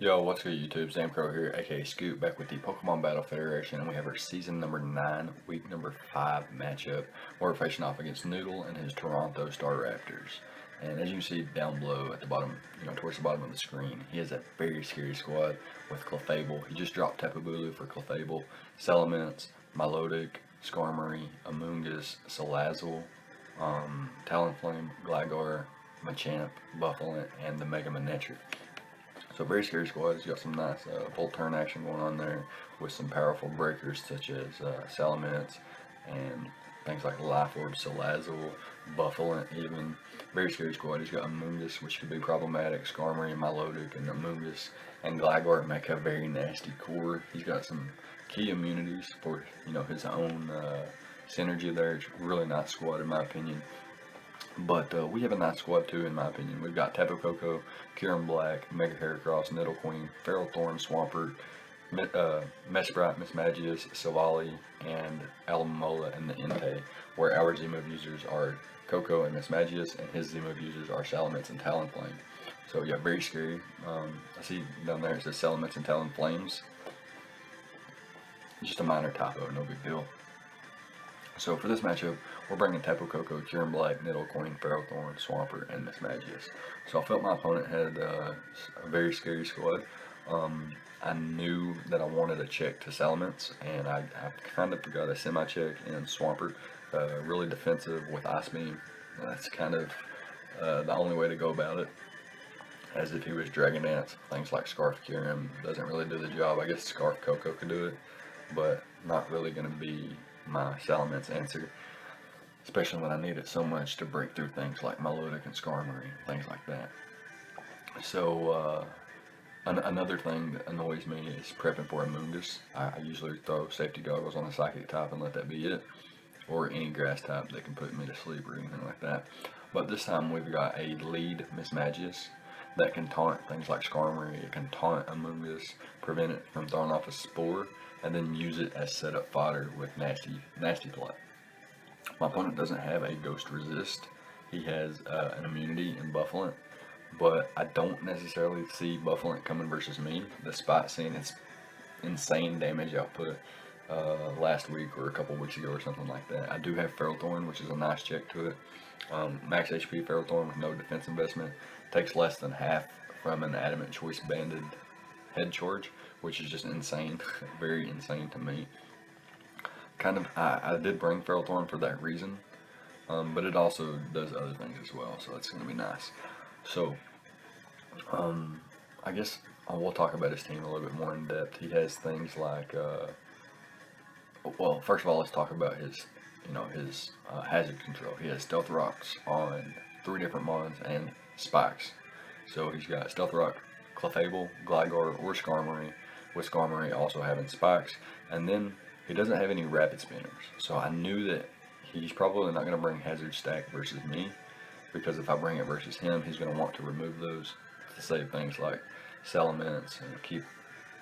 Yo, what's good YouTube? Zamcro here, aka Scoop, back with the Pokemon Battle Federation, and we have our season number 9, week number 5 matchup, where we're facing off against Noodle and his Toronto Staraptors. And as you can see down below at the bottom, towards the bottom of the screen, he has a very scary squad with Clefable. He just dropped Tapu Bulu for Clefable, Salamence, Milotic, Skarmory, Amoonguss, Salazzle, Talonflame, Gligar, Machamp, Buffalo, and the Mega Manectric. So very scary squad. He's got some nice full turn action going on there with some powerful breakers such as Salamence and things like Life Orb, Salazzle, Buffalo even. Very scary squad. He's got Amoonguss, which could be problematic, Skarmory and Milotic, and Amoonguss and Gligar make a very nasty core. He's got some key immunities for his own synergy there. It's a really nice squad in my opinion. But we have a nice squad too, in my opinion. We've got Tapu Koko, Kieran Black, Mega Heracross, Nidoqueen, Feral Thorn, Swampert, Mesprit, Mismagius, Silvally, and Alamola in the Entei, where our Z-move users are Koko and Mismagius, and his Z-move users are Salamence and Talonflame. So yeah, very scary. I see down there it says Salamence and Talonflames. Just a minor typo, no big deal. So for this matchup, we're bringing Tapu Koko, Kieran Black, Nidoqueen, Ferrothorn, Swampert, and Mismagius. So I felt my opponent had a very scary squad. I knew that I wanted a check to Salamence, and I kind of got a semi-check in Swampert, really defensive with Ice Beam. That's kind of the only way to go about it, as if he was Dragon Dance. Things like Scarf Kieran doesn't really do the job. I guess Scarf Koko could do it, but not really going to be my Salamence answer, especially when I need it so much to break through things like Milotic and Skarmory, things like that. So another thing that annoys me is prepping for Amoonguss. I usually throw safety goggles on a Psychic type and let that be it, or any grass type that can put me to sleep or anything like that. But this time we've got a lead Mismagius that can taunt things like Skarmory. It can taunt Amoonguss, prevent it from throwing off a Spore, and then use it as setup fodder with nasty play. My opponent doesn't have a Ghost Resist. He has an immunity in Buffalo, but I don't necessarily see Buffalo coming versus me. Despite seeing its insane damage output last week or a couple weeks ago or something like that. I do have Feral Thorn, which is a nice check to it. Max HP Feral Thorn with no defense investment. Takes less than half from an Adamant Choice Banded head charge, which is just insane, very insane to me. I did bring Feral Thorn for that reason, but it also does other things as well, so that's going to be nice. So, I guess we'll talk about his team a little bit more in depth. He has things like, well, first of all, let's talk about his hazard control. He has Stealth Rocks on 3 different mons and Spikes. So he's got Stealth Rock, Clefable, Gligar, or Skarmory, with Skarmory also having Spikes. And then he doesn't have any Rapid Spinners. So I knew that he's probably not going to bring Hazard Stack versus me, because if I bring it versus him, he's going to want to remove those to save things like Salamence and keep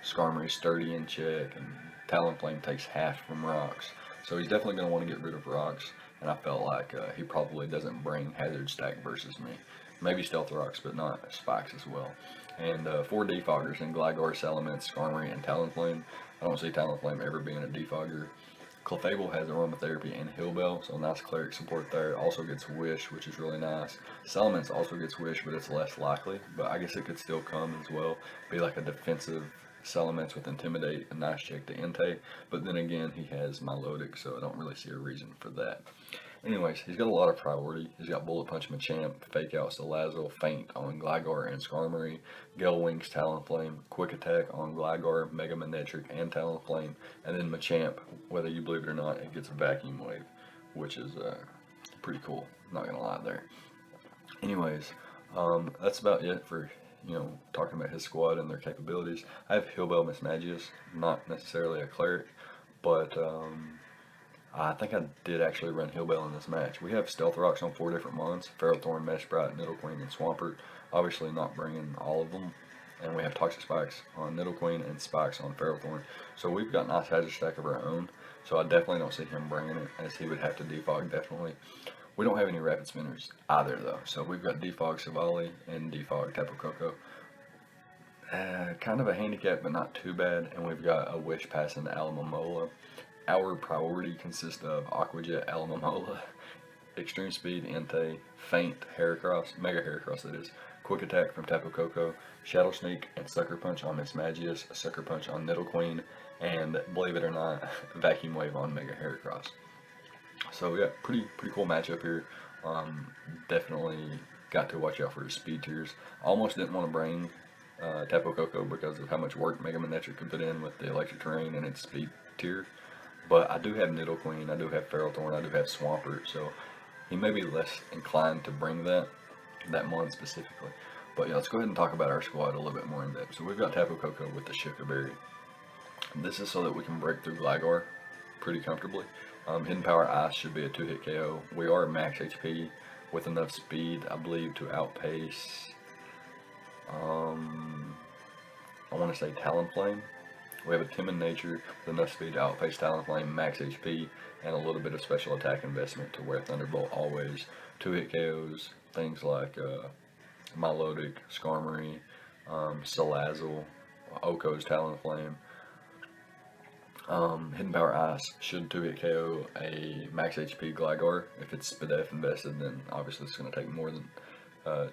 Skarmory sturdy in check, and Talonflame takes half from rocks. So he's definitely going to want to get rid of rocks, and I felt like he probably doesn't bring Hazard Stack versus me. Maybe Stealth Rocks, but not Spikes as well. And 4 Defoggers in Gligar, Salamence, Skarmory, and Talonflame. I don't see Talonflame ever being a Defogger. Clefable has Aromatherapy and Heal Bell, so nice cleric support there. Also gets Wish, which is really nice. Salamence also gets Wish, but it's less likely. But I guess it could still come as well. Be like a defensive Salamence with Intimidate, a nice check to Entei. But then again, he has Milotic, so I don't really see a reason for that. Anyways, he's got a lot of priority. He's got Bullet Punch Machamp, Fake Out Salazzle, Feint on Gligar and Skarmory, Gale Wings Talonflame, Quick Attack on Gligar, Mega Manectric, and Talonflame, and then Machamp, whether you believe it or not, it gets a Vacuum Wave, which is pretty cool, not gonna lie there. Anyways, that's about it for talking about his squad and their capabilities. I have Hillbell Mismagius, not necessarily a cleric, but I think I did actually run Hillbell in this match. We have Stealth Rocks on 4 different mons: Ferrothorn, Mesprit, Nidoqueen, and Swampert. Obviously not bringing all of them. And we have Toxic Spikes on Nidoqueen and Spikes on Ferrothorn. So we've got nice hazard stack of our own. So I definitely don't see him bringing it, as he would have to defog definitely. We don't have any Rapid Spinners either though. So we've got Defog Silvally and Defog Tapu Koko. kind of a handicap, but not too bad. And we've got a wish pass into Alamomola. Our priority consists of Aquajet, Alamomola, Extreme Speed, Entei, Feint, Heracross, Mega Heracross that is, Quick Attack from Tapu Koko, Shadow Sneak, and Sucker Punch on Miss Magius, Sucker Punch on Nidoqueen, and believe it or not, Vacuum Wave on Mega Heracross. So yeah, pretty cool matchup here. Definitely got to watch out for his speed tiers. Almost didn't want to bring Tapu Koko because of how much work Mega Manectric could put in with the electric terrain and its speed tier. But I do have Nidoqueen, I do have Ferrothorn, I do have Swampert, so he may be less inclined to bring that mon specifically. But yeah, let's go ahead and talk about our squad a little bit more in depth. So we've got Tapu Koko with the Shuka Berry. This is so that we can break through Gligar pretty comfortably. Hidden Power Ice should be a 2-hit KO. We are max HP with enough speed, I believe, to outpace, I want to say Talonflame. We have a Timid Nature with enough speed to outpace Talonflame, max HP, and a little bit of special attack investment to where Thunderbolt always 2-hit KOs, things like Milotic, Skarmory, Salazzle, Oko's Talonflame. Hidden Power Ice should 2-hit KO a max HP Gligar. If it's SPDF invested, then obviously it's going to take more than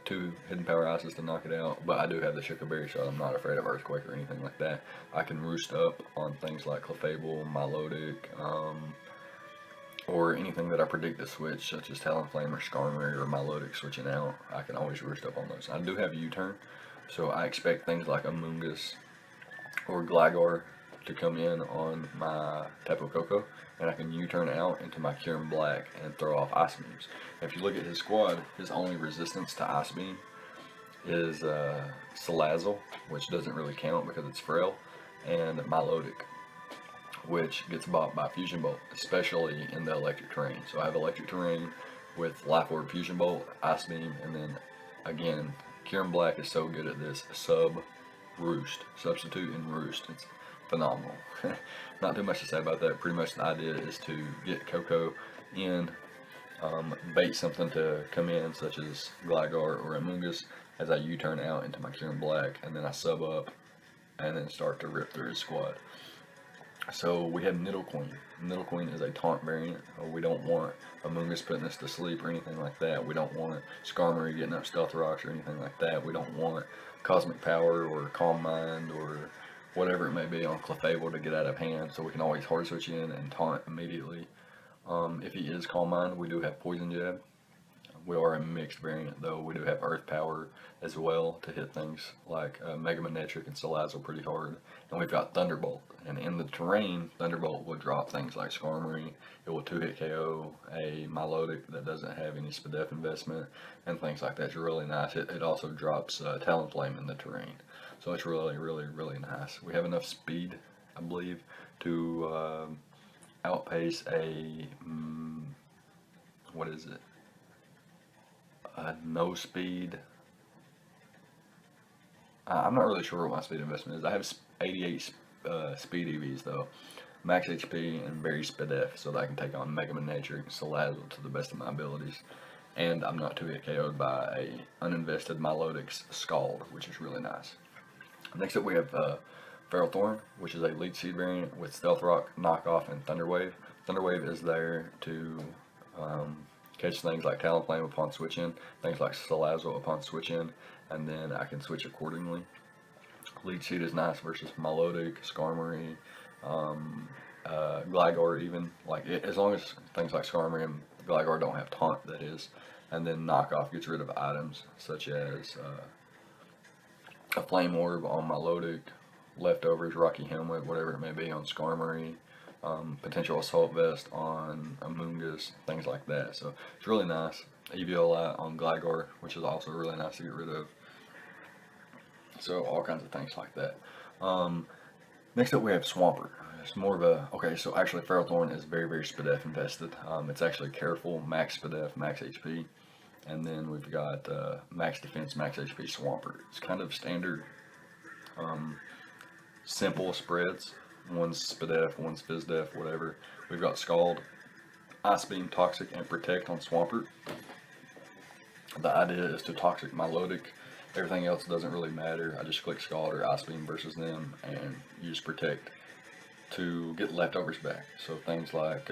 2 Hidden Power Ices to knock it out. But I do have the Shuka Berry, so I'm not afraid of Earthquake or anything like that. I can roost up on things like Clefable, Milotic, or anything that I predict to switch, such as Talonflame or Skarmory or Milotic switching out. I can always roost up on those. I do have U-turn, so I expect things like Amoonguss or Gligar to come in on my Tapu Koko, and I can U-turn out into my Kyurem Black and throw off Ice Beams. If you look at his squad, his only resistance to Ice Beam is Salazzle, which doesn't really count because it's frail, and Milotic, which gets bought by Fusion Bolt, especially in the electric terrain. So I have electric terrain with Life Orb, Fusion Bolt, Ice Beam, and then again, Kyurem Black is so good at this Roost, substitute and Roost. It's phenomenal. Not too much to say about that. Pretty much the idea is to get Koko in, bait something to come in, such as Gligar or Amoonguss, as I U-turn out into my Kyurem Black, and then I sub up, and then start to rip through his squad. So we have Nidoqueen. Nidoqueen is a taunt variant. We don't want Amoonguss putting us to sleep or anything like that. We don't want Skarmory getting up Stealth Rocks or anything like that. We don't want Cosmic Power or Calm Mind or whatever it may be on Clefable to get out of hand, so we can always hard switch in and taunt immediately. If he is Calm Mind, we do have Poison Jab. We are a mixed variant though. We do have Earth Power as well to hit things like Mega Manectric and Salazzle pretty hard. And we've got Thunderbolt. And in the terrain, Thunderbolt will drop things like Skarmory. It will 2-hit KO a Milotic that doesn't have any SPDF investment and things like that. It's really nice. It also drops Talonflame in the terrain. So it's really nice. We have enough speed, I believe, to outpace a, what is it? No speed. I'm not really sure what my speed investment is. I have 88 speed EVs though, max HP and very SPDF, so that I can take on Mega Manectric and Salazzle to the best of my abilities. And I'm not 2-hit KO'd by a uninvested Milotic's Scald, which is really nice. Next up we have Ferrothorn, which is a Leech Seed variant with Stealth Rock, Knockoff, and Thunder Wave. Thunder Wave is there to catch things like Talonflame upon switch in, things like Salazzle upon switch in, and then I can switch accordingly. Leech Seed is nice versus Milotic, Skarmory, Gligar even. Like as long as things like Skarmory and Gligar don't have taunt, that is. And then Knockoff gets rid of items such as a Flame Orb on Milotic, Leftovers, Rocky Helmet, whatever it may be on Skarmory, potential Assault Vest on Amoonguss, things like that. So it's really nice. Eviolite on Gligar, which is also really nice to get rid of. So all kinds of things like that. Next up we have Swampert. It's more of a, okay, so actually Ferrothorn is very SPDF invested. It's actually Careful, max SPDF, max HP. And then we've got max defense, max HP Swampert. It's kind of standard, simple spreads. One's SPDF, one's FizzDef, whatever. We've got Scald, Ice Beam, Toxic, and Protect on Swampert. The idea is to Toxic Milotic Everything else doesn't really matter. I just click Scald or Ice Beam versus them, and you just protect to get leftovers back. So things like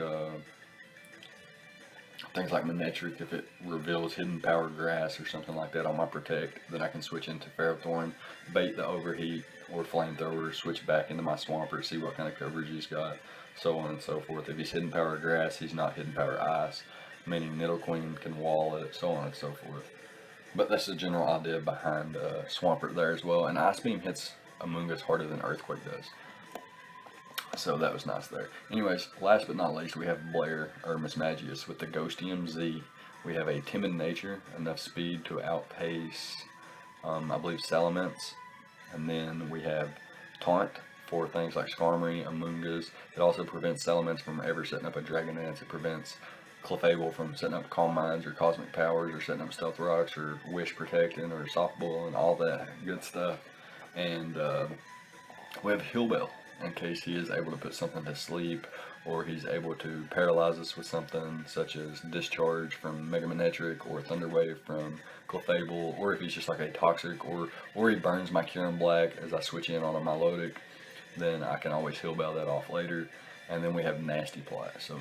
Manectric, if it reveals hidden power grass or something like that on my protect, then I can switch into Ferrothorn, bait the overheat or flamethrower, switch back into my Swampert, see what kind of coverage he's got, so on and so forth. If he's hidden power grass, he's not hidden power ice, meaning Nidoqueen can wall it, so on and so forth. But that's the general idea behind Swampert there as well. And Ice Beam hits Amoonguss harder than Earthquake does. So that was nice there. Anyways, last but not least, we have Blair, or Mismagius, with the Ghostium Z. We have a Timid Nature, enough speed to outpace, I believe, Salamence. And then we have Taunt for things like Skarmory, Amoonguss. It also prevents Salamence from ever setting up a Dragonance. It prevents Clefable from setting up Calm Minds or Cosmic Powers or setting up Stealth Rocks or Wish Protecting or Softball and all that good stuff. And we have Heal Bell, in case he is able to put something to sleep, or he's able to paralyze us with something such as Discharge from Mega Manectric, or Thunder Wave from Clefable, or if he's just like a Toxic, or he burns my Kyurem Black as I switch in on a Milotic, then I can always Heal Bell that off later. And then we have Nasty Plot. So,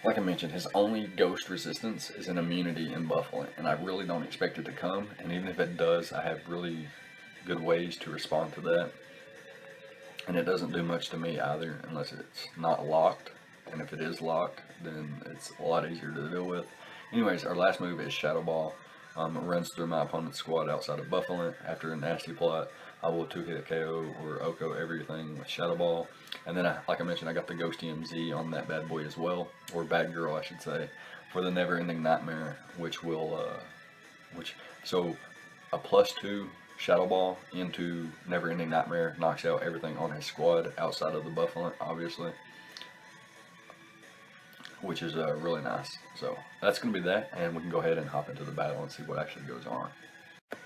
like I mentioned, his only ghost resistance is an immunity in Buffalo, and I really don't expect it to come, and even if it does, I have really good ways to respond to that. And it doesn't do much to me either, unless it's not locked. And if it is locked, then it's a lot easier to deal with. Anyways, our last move is Shadow Ball. It runs through my opponent's squad outside of Buffalo. After a Nasty Plot, I will 2-hit KO or OHKO everything with Shadow Ball. And then, like I mentioned, I got the Ghostium Z on that bad boy as well, or Bad Girl, I should say, for the Never Ending Nightmare, which will, so a +2 Shadow Ball into Never Ending Nightmare knocks out everything on his squad outside of the Buffalo, obviously, which is really nice. So that's going to be that, and we can go ahead and hop into the battle and see what actually goes on.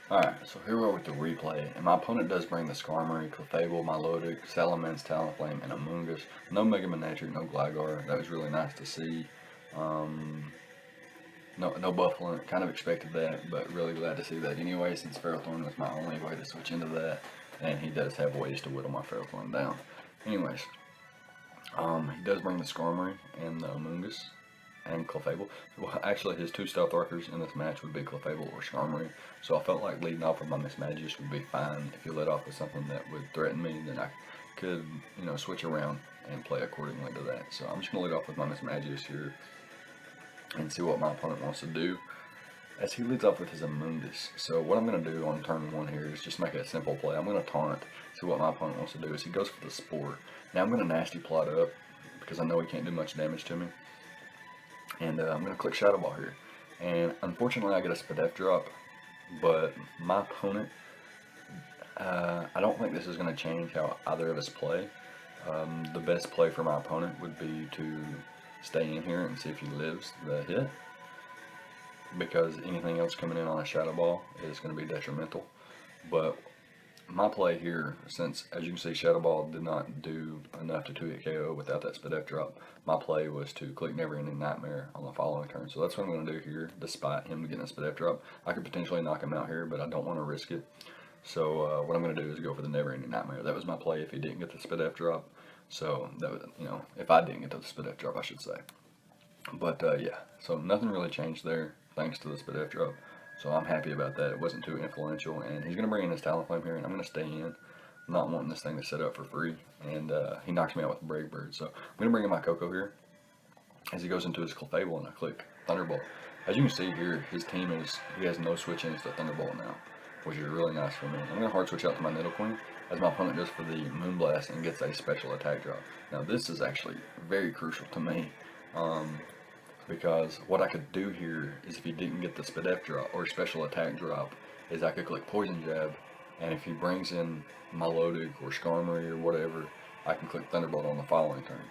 Alright, so here we are with the replay, and my opponent does bring the Skarmory, Clefable, Milotic, Salamence, Talonflame, and Amoonguss. No Mega Manectric, no Gligar. That was really nice to see. No Buffalo, kind of expected that, but really glad to see that anyway, since Ferrothorn was my only way to switch into that, and he does have ways to whittle my Ferrothorn down. Anyways, he does bring the Skarmory and the Amoonguss and Clefable. Well, actually, his two Stealth Rockers in this match would be Clefable or Skarmory, so I felt like leading off with my Mismagius would be fine. If you let off with something that would threaten me, then I could, switch around and play accordingly to that. So I'm just going to lead off with my Mismagius here and see what my opponent wants to do, as he leads off with his Amoonguss. So what I'm going to do on turn 1 here is just make a simple play. I'm going to taunt, see what my opponent wants to do, is he goes for the Spore. Now I'm going to Nasty Plot up, because I know he can't do much damage to me, and I'm going to click Shadow Ball here, and unfortunately I get a Spadef drop, but my opponent, I don't think this is going to change how either of us play. The best play for my opponent would be to stay in here and see if he lives the hit, because anything else coming in on a Shadow Ball is going to be detrimental. But my play here, since as you can see Shadow Ball did not do enough to 2-hit KO without that Spadef drop, my play was to click Never Ending Nightmare on the following turn. So that's what I'm going to do here, despite him getting a Spadef drop. I could potentially knock him out here, but I don't want to risk it. So what I'm going to do is go for the Never Ending Nightmare. That was my play if he didn't get the Spadef drop. So that was, if I didn't get the Spadef drop, I should say. But yeah, so nothing really changed there thanks to the Spadef drop. So I'm happy about that. It wasn't too influential, and he's going to bring in his Talonflame here, and I'm going to stay in, not wanting this thing to set up for free. And he knocks me out with a Brave Bird. So I'm going to bring in my Coco here as he goes into his Clefable, and I click Thunderbolt. As you can see here, his team he has no switch-ins to Thunderbolt now, which is really nice for me. I'm going to hard switch out to my Nidoqueen, as my opponent goes for the Moonblast and gets a special attack drop. Now this is actually very crucial to me, because what I could do here is, if he didn't get the Spadef drop or special attack drop, is I could click Poison Jab, and if he brings in Milotic or Skarmory or whatever, I can click Thunderbolt on the following turn.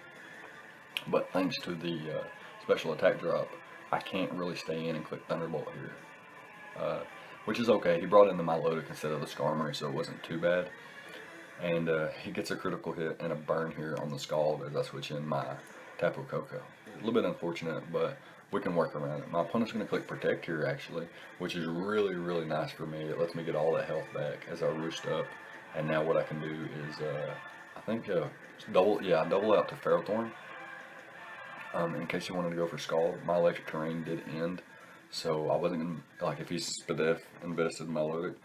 But thanks to the special attack drop, I can't really stay in and click Thunderbolt here, which is okay. He brought in the Milotic instead of the Skarmory, so it wasn't too bad. And he gets a critical hit and a burn here on the Scald as I switch in my Tapu Koko. A little bit unfortunate, but we can work around it. My opponent's going to click protect here actually, which is really, really nice for me. It lets me get all that health back as I roost up. And now what I can do is, I think, double out to Ferrothorn. In case you wanted to go for Scald, my electric terrain did end. So I wasn't going to, like, if he's PBF invested in my Melodic,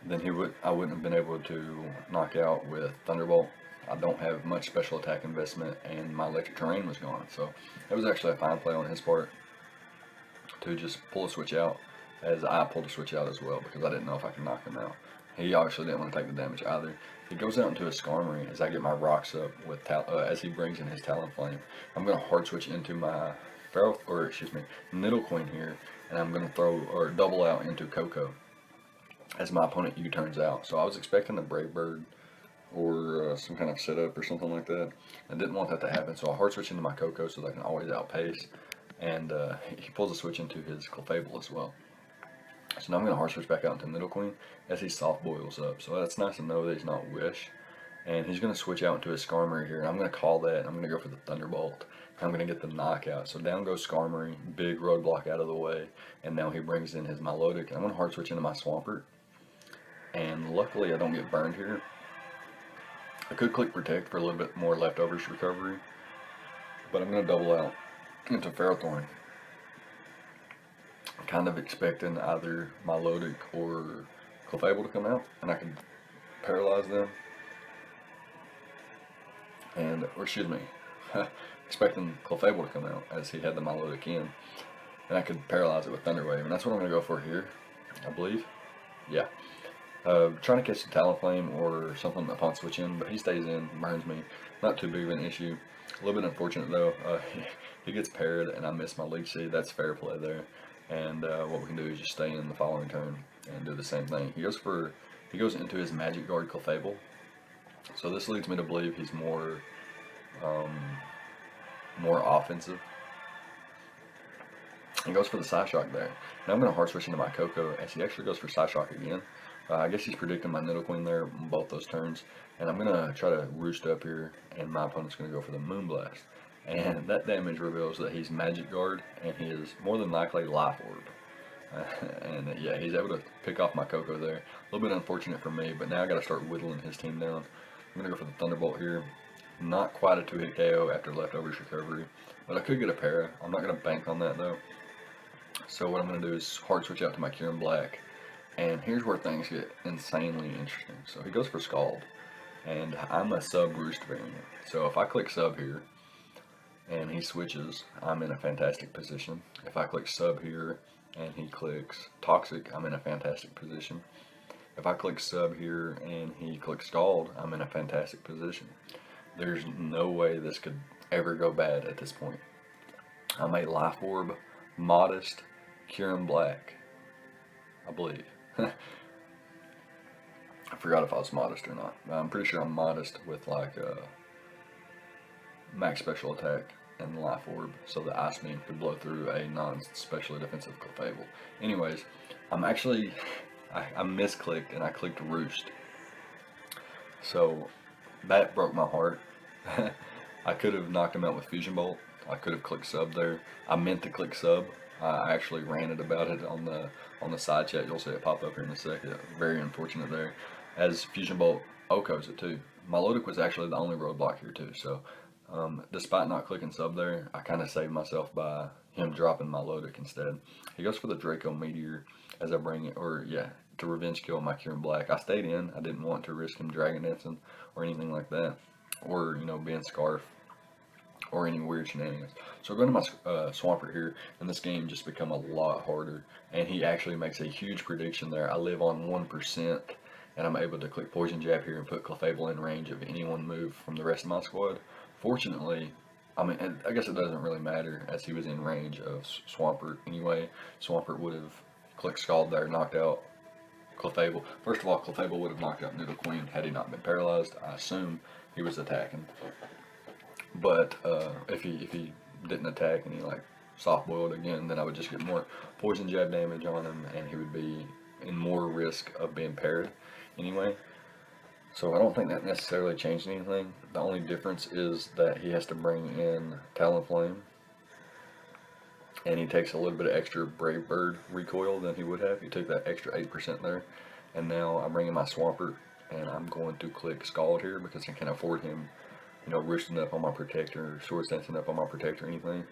then I wouldn't have been able to knock out with Thunderbolt. I don't have much special attack investment, and my electric terrain was gone. So it was actually a fine play on his part to just pull a switch out, as I pulled a switch out as well, because I didn't know if I could knock him out. He obviously didn't want to take the damage either. He goes out into a Skarmory as I get my rocks up with as he brings in his Talonflame. I'm going to hard switch into my Nidoqueen here, and I'm going to throw or double out into Coco as my opponent U-turns out. So I was expecting a Brave Bird or some kind of setup or something like that. I didn't want that to happen, so I hard switch into my Coco so that I can always outpace. And he pulls a switch into his Clefable as well. So now I'm going to hard switch back out into Nidoqueen as he soft boils up. So that's nice to know that he's not Wish. And he's going to switch out into his Skarmory here, and I'm going to call that, and I'm going to go for the Thunderbolt. I'm going to get the knockout. So down goes Skarmory, big roadblock out of the way, and now he brings in his Milotic. And I'm going to hard switch into my Swampert. And luckily I don't get burned here. I could click protect for a little bit more leftovers recovery, but I'm going to double out into Ferrothorn. I'm kind of expecting either Milotic or Clefable to come out, and I can paralyze them. And, or excuse me, expecting Clefable to come out as he had the Milotic in, and I could paralyze it with Thunder Wave, and that's what I'm going to go for here, I believe. Yeah. Trying to catch the Talonflame or something upon switch in, but he stays in, burns me. Not too big of an issue. A little bit unfortunate though. He gets paired and I miss my Leech Seed. That's fair play there. And what we can do is just stay in the following turn and do the same thing. He goes into his Magic Guard Clefable. So this leads me to believe he's more offensive. He goes for the Psyshock there. Now I'm going to hard switch into my Coco as he actually goes for Psyshock again. I guess he's predicting my Nidoqueen there on both those turns. And I'm going to try to roost up here, and my opponent's going to go for the Moonblast. And that damage reveals that he's Magic Guard, and he is more than likely Life Orb. And yeah, he's able to pick off my Coco there. A little bit unfortunate for me, but now I got to start whittling his team down. I'm going to go for the Thunderbolt here. Not quite a 2-hit KO after leftovers recovery, but I could get a para. I'm not going to bank on that though. So what I'm going to do is hard switch out to my Kyurem Black. And here's where things get insanely interesting. So he goes for Scald, and I'm a sub Roost variant. So if I click sub here, and he switches, I'm in a fantastic position. If I click sub here, and he clicks Toxic, I'm in a fantastic position. If I click sub here, and he clicks Scald, I'm in a fantastic position. There's no way this could ever go bad at this point. I'm a Life Orb, Modest, Kyurem Black, I believe. I forgot if I was Modest or not. I'm pretty sure I'm Modest with like max special attack and Life Orb, so the Ice Beam could blow through a non-specially defensive Clefable. Anyways, I misclicked and I clicked Roost. So that broke my heart. I could have knocked him out with Fusion Bolt. I could have clicked sub there. I meant to click sub. I actually ranted about it on the side chat. You'll see it pop up here in a second. Very unfortunate there, as Fusion Bolt Okos it too. Milotic was actually the only roadblock here too. So despite not clicking sub there, I kind of saved myself by him dropping Milotic instead. He goes for the Draco Meteor as I bring it, to revenge kill my Kyurem Black. I stayed in. I didn't want to risk him Dragon Dancing or anything like that, or being Scarf or any weird shenanigans. So going to my Swampert here, and this game just become a lot harder, and he actually makes a huge prediction there. I live on 1%, and I'm able to click Poison Jab here and put Clefable in range of any one move from the rest of my squad. Fortunately, I guess it doesn't really matter, as he was in range of Swampert anyway. Swampert would have clicked Scald there, knocked out Clefable. First of all, Clefable would have knocked out Nidoqueen had he not been paralyzed. I assume he was attacking. But if he didn't attack and he like soft boiled again, then I would just get more Poison Jab damage on him, and he would be in more risk of being paired anyway. So I don't think that necessarily changed anything. The only difference is that he has to bring in Talonflame, and he takes a little bit of extra Brave Bird recoil than he would have. He took that extra 8% there. And now I'm bringing my Swampert, and I'm going to click Scald here because I can't afford him, roosting up on my protector, Sword Dancing up on my protector, or anything.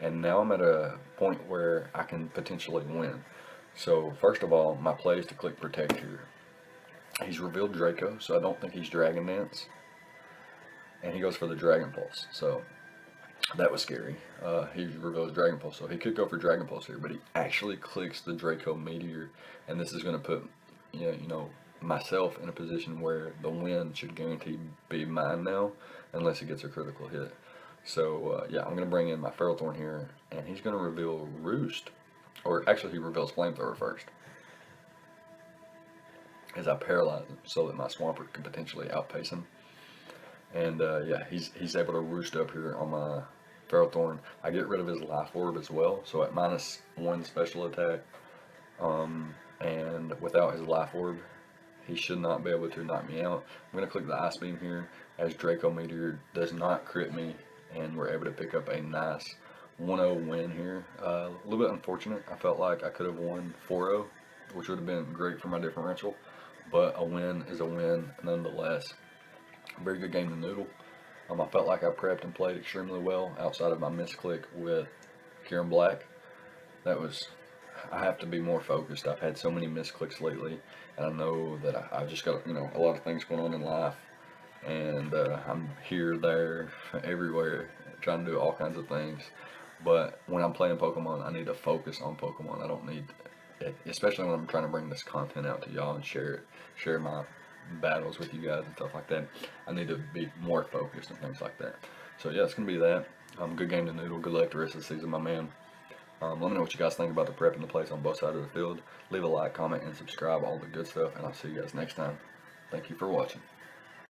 And now I'm at a point where I can potentially win. So first of all, my play is to click Protect here. He's revealed Draco, so I don't think he's Dragon Dance. And he goes for the Dragon Pulse, so that was scary. He reveals Dragon Pulse, so he could go for Dragon Pulse here, but he actually clicks the Draco Meteor, and this is going to put myself in a position where the win should guarantee be mine now, unless he gets a critical hit. So yeah, I'm going to bring in my Ferrothorn here, and he's going to reveal Roost, or actually he reveals Flamethrower first, as I paralyze him so that my Swampert can potentially outpace him. And yeah, he's able to roost up here on my Ferrothorn. I get rid of his Life Orb as well, so at -1 special attack, and without his Life Orb, he should not be able to knock me out. I'm going to click the Ice Beam here, as Draco Meteor does not crit me, and we're able to pick up a nice 1-0 win here. A little bit unfortunate. I felt like I could have won 4-0, which would have been great for my differential, but a win is a win nonetheless. Very good game to noodle. I felt like I prepped and played extremely well outside of my misclick with Kieran Black. I have to be more focused. I've had so many misclicks lately, and I know that I've just got, a lot of things going on in life, and I'm here, there, everywhere, trying to do all kinds of things. But when I'm playing Pokemon, I need to focus on Pokemon. I don't need, especially when I'm trying to bring this content out to y'all and share my battles with you guys and stuff like that. I need to be more focused and things like that. So yeah, it's gonna be that. Good game to noodle. Good luck the rest of the season, my man. Let me know what you guys think about the prep and the plays on both sides of the field. Leave a like, comment, and subscribe, all the good stuff, and I'll see you guys next time. Thank you for watching.